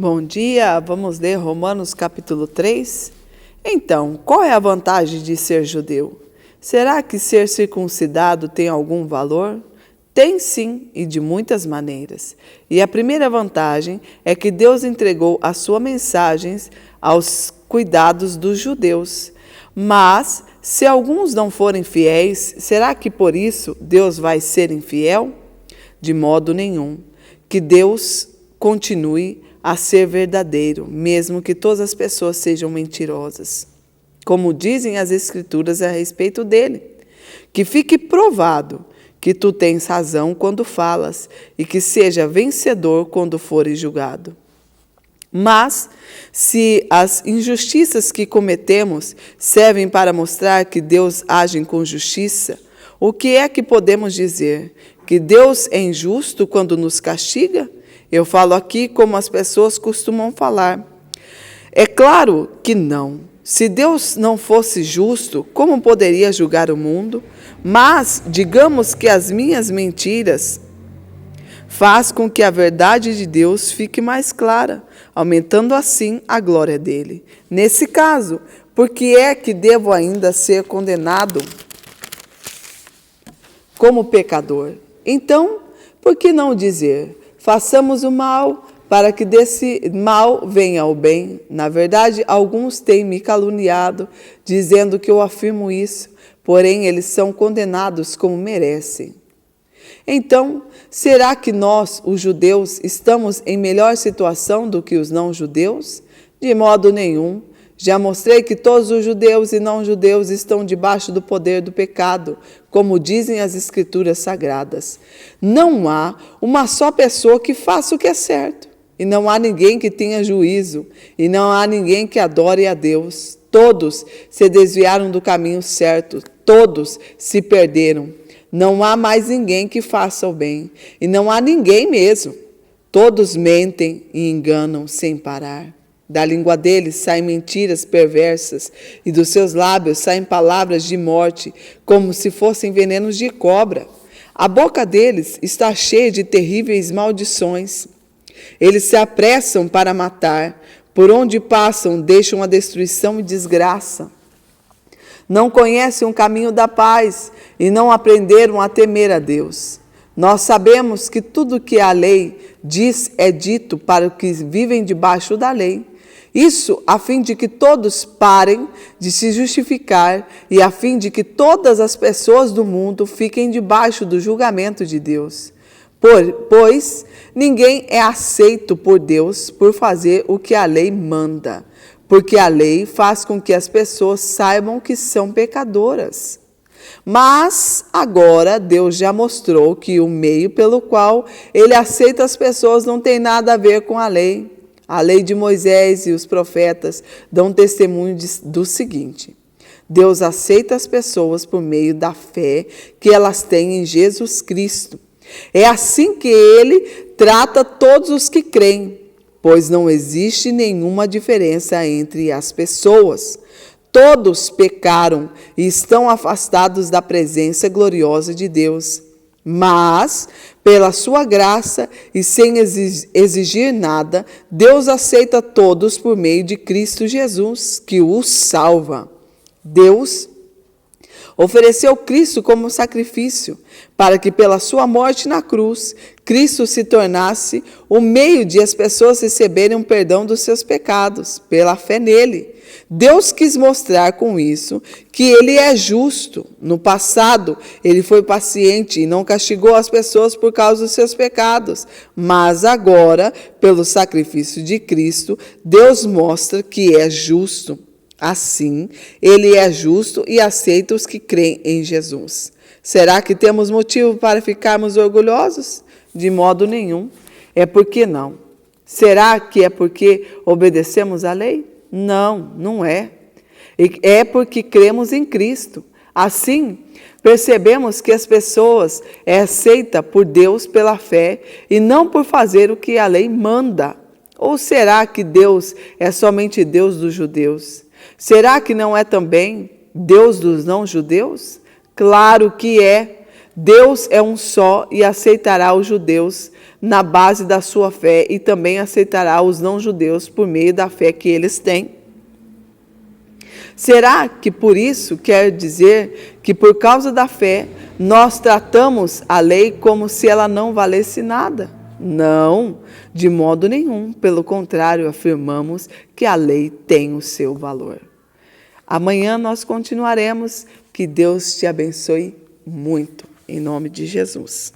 Bom dia, vamos ler Romanos capítulo 3. Então, qual é a vantagem de ser judeu? Será que ser circuncidado tem algum valor? Tem sim, e de muitas maneiras. E a primeira vantagem é que Deus entregou a sua mensagem aos cuidados dos judeus. Mas, se alguns não forem fiéis, será que por isso Deus vai ser infiel? De modo nenhum. Que Deus continue a ser verdadeiro, mesmo que todas as pessoas sejam mentirosas. Como dizem as Escrituras a respeito dele. Que fique provado que tu tens razão quando falas, e que seja vencedor quando fores julgado. Mas, se as injustiças que cometemos servem para mostrar que Deus age com justiça, o que é que podemos dizer? Que Deus é injusto quando nos castiga? Eu falo aqui como as pessoas costumam falar. É claro que não. Se Deus não fosse justo, como poderia julgar o mundo? Mas, digamos que as minhas mentiras faz com que a verdade de Deus fique mais clara, aumentando assim a glória dele. Nesse caso, por que é que devo ainda ser condenado como pecador? Então, por que não dizer, façamos o mal, para que desse mal venha o bem? Na verdade, alguns têm me caluniado, dizendo que eu afirmo isso, porém eles são condenados como merecem. Então, será que nós, os judeus, estamos em melhor situação do que os não-judeus? De modo nenhum. Já mostrei que todos os judeus e não-judeus estão debaixo do poder do pecado, como dizem as Escrituras Sagradas. Não há uma só pessoa que faça o que é certo, e não há ninguém que tenha juízo, e não há ninguém que adore a Deus. Todos se desviaram do caminho certo, todos se perderam. Não há mais ninguém que faça o bem, e não há ninguém mesmo. Todos mentem e enganam sem parar. Da língua deles saem mentiras perversas, e dos seus lábios saem palavras de morte, como se fossem venenos de cobra. A boca deles está cheia de terríveis maldições. Eles se apressam para matar, por onde passam deixam a destruição e desgraça. Não conhecem o caminho da paz e não aprenderam a temer a Deus. Nós sabemos que tudo que a lei diz é dito para os que vivem debaixo da lei. Isso a fim de que todos parem de se justificar e a fim de que todas as pessoas do mundo fiquem debaixo do julgamento de Deus. Pois ninguém é aceito por Deus por fazer o que a lei manda, porque a lei faz com que as pessoas saibam que são pecadoras. Mas agora Deus já mostrou que o meio pelo qual ele aceita as pessoas não tem nada a ver com a lei. A lei de Moisés e os profetas dão testemunho do seguinte: Deus aceita as pessoas por meio da fé que elas têm em Jesus Cristo. É assim que ele trata todos os que creem, pois não existe nenhuma diferença entre as pessoas. Todos pecaram e estão afastados da presença gloriosa de Deus. Mas, pela sua graça e sem exigir nada, Deus aceita todos por meio de Cristo Jesus, que os salva. Deus ofereceu Cristo como sacrifício, para que pela sua morte na cruz, Cristo se tornasse o meio de as pessoas receberem um perdão dos seus pecados, pela fé nele. Deus quis mostrar com isso que ele é justo. No passado, ele foi paciente e não castigou as pessoas por causa dos seus pecados. Mas agora, pelo sacrifício de Cristo, Deus mostra que é justo. Assim, ele é justo e aceita os que creem em Jesus. Será que temos motivo para ficarmos orgulhosos? De modo nenhum. É porque não. Será que é porque obedecemos à lei? Não, não é. É porque cremos em Cristo. Assim, percebemos que as pessoas é aceita por Deus pela fé e não por fazer o que a lei manda. Ou será que Deus é somente Deus dos judeus? Será que não é também Deus dos não-judeus? Claro que é. Deus é um só e aceitará os judeus na base da sua fé e também aceitará os não-judeus por meio da fé que eles têm. Será que por isso quer dizer que por causa da fé nós tratamos a lei como se ela não valesse nada? Não, de modo nenhum. Pelo contrário, afirmamos que a lei tem o seu valor. Amanhã nós continuaremos. Que Deus te abençoe muito, em nome de Jesus.